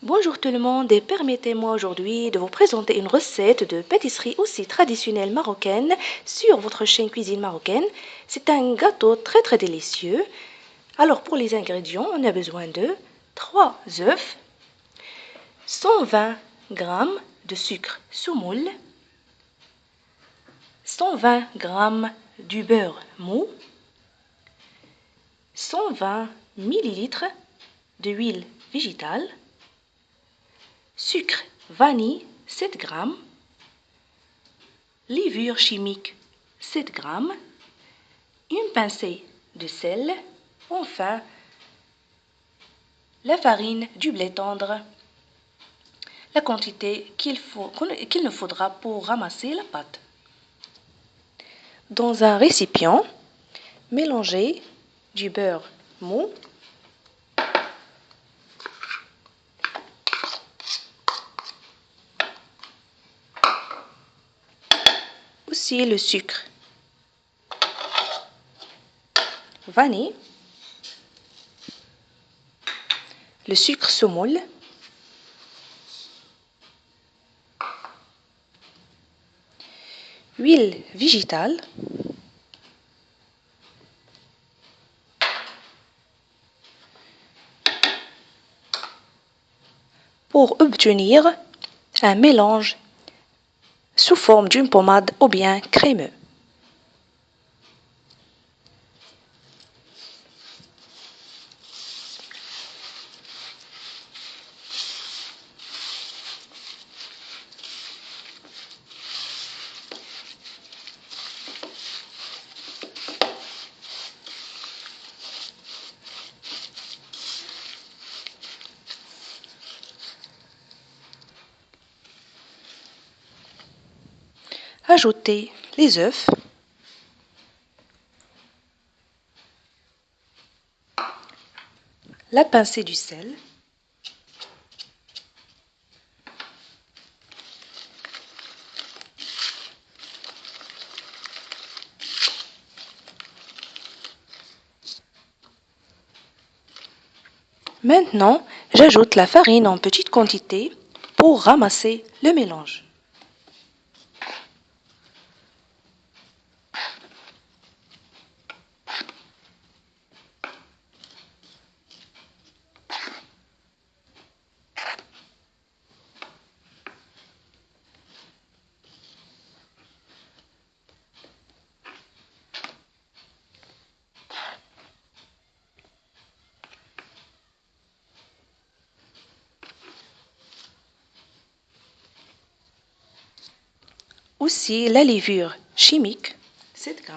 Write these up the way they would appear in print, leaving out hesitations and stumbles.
Bonjour tout le monde et permettez-moi aujourd'hui de vous présenter une recette de pâtisserie aussi traditionnelle marocaine sur votre chaîne Cuisine Marocaine. C'est un gâteau très délicieux. Alors pour les ingrédients, on a besoin de 3 œufs, 120 g de sucre semoule, 120 g du beurre mou, 120 ml d'huile végétale, sucre vanille 7 g, levure chimique 7 g, une pincée de sel, enfin la farine du blé tendre, la quantité qu'il nous faudra pour ramasser la pâte. Dans un récipient, mélangez du beurre mou, aussi le sucre vanille, le sucre semoule, huile végétale, pour obtenir un mélange sous forme d'une pommade ou bien crémeux. Ajoutez les œufs, la pincée du sel, maintenant, j'ajoute la farine en petite quantité pour ramasser le mélange. Aussi la levure chimique, 7 g,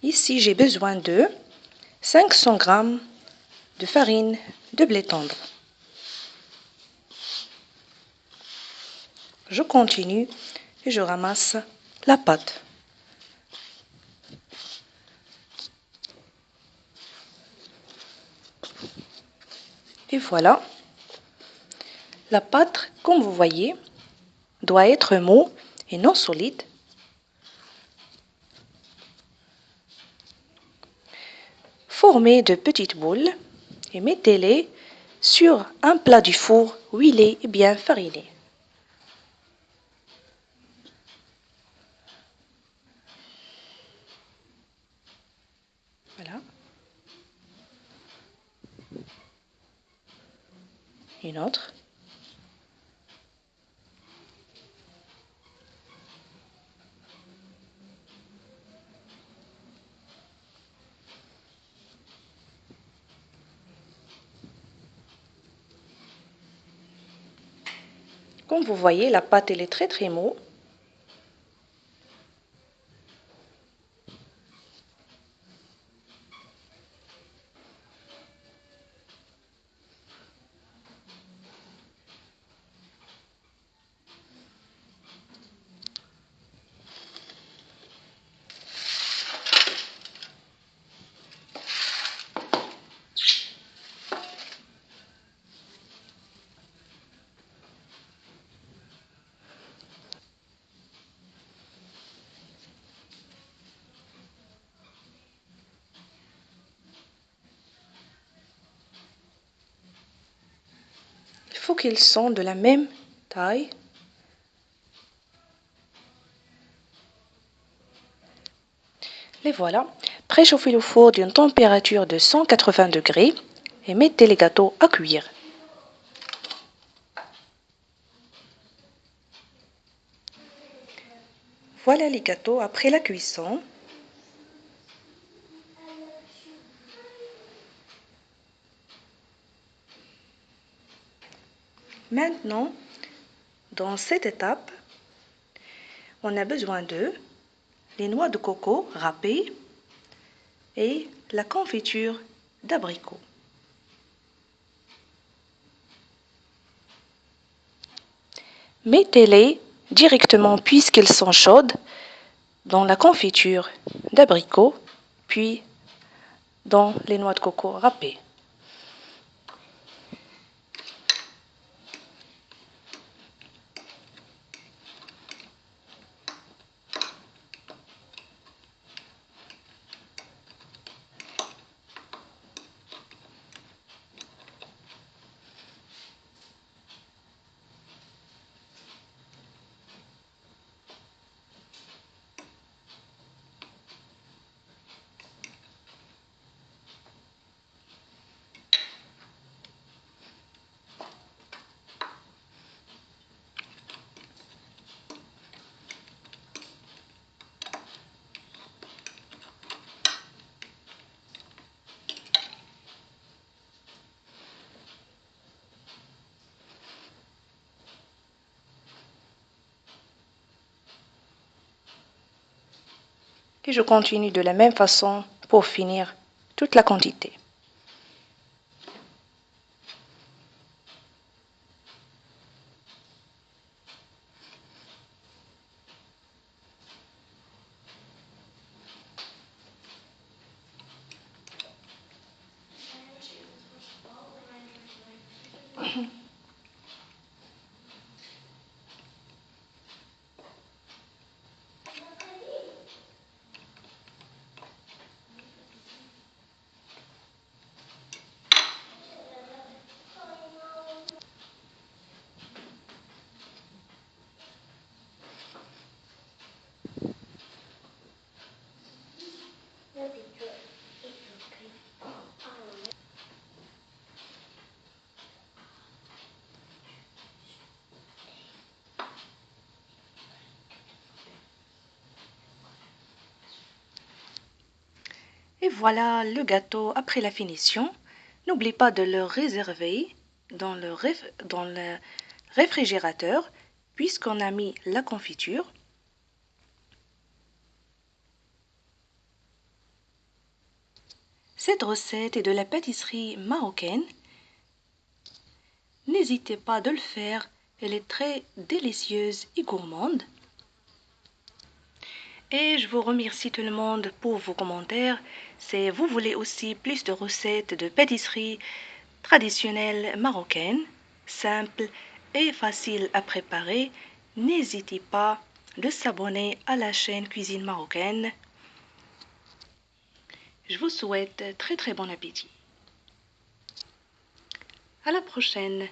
ici j'ai besoin de 500 g de farine de blé tendre. Je continue et je ramasse la pâte. Et voilà, la pâte, comme vous voyez, doit être mou et non solide. Formez de petites boules et mettez-les sur un plat du four huilé et bien fariné. Voilà. Une autre. Comme vous voyez, la pâte elle est très mou. faut qu'ils sont de la même taille. Les voilà. Préchauffez le four d'une température de 180 degrés et mettez les gâteaux à cuire. Voilà les gâteaux après la cuisson. Maintenant, dans cette étape, on a besoin de les noix de coco râpées et la confiture d'abricot. Mettez-les directement puisqu'elles sont chaudes dans la confiture d'abricot, puis dans les noix de coco râpées. Et je continue de la même façon pour finir toute la quantité. Et voilà le gâteau après la finition. N'oublie pas de le réserver dans le réfrigérateur puisqu'on a mis la confiture. Cette recette est de la pâtisserie marocaine. N'hésitez pas de le faire, elle est très délicieuse et gourmande. Et je vous remercie tout le monde pour vos commentaires. Si vous voulez aussi plus de recettes de pâtisserie traditionnelle marocaine, simple et facile à préparer, n'hésitez pas de s'abonner à la chaîne Cuisine Marocaine. Je vous souhaite très très bon appétit. À la prochaine.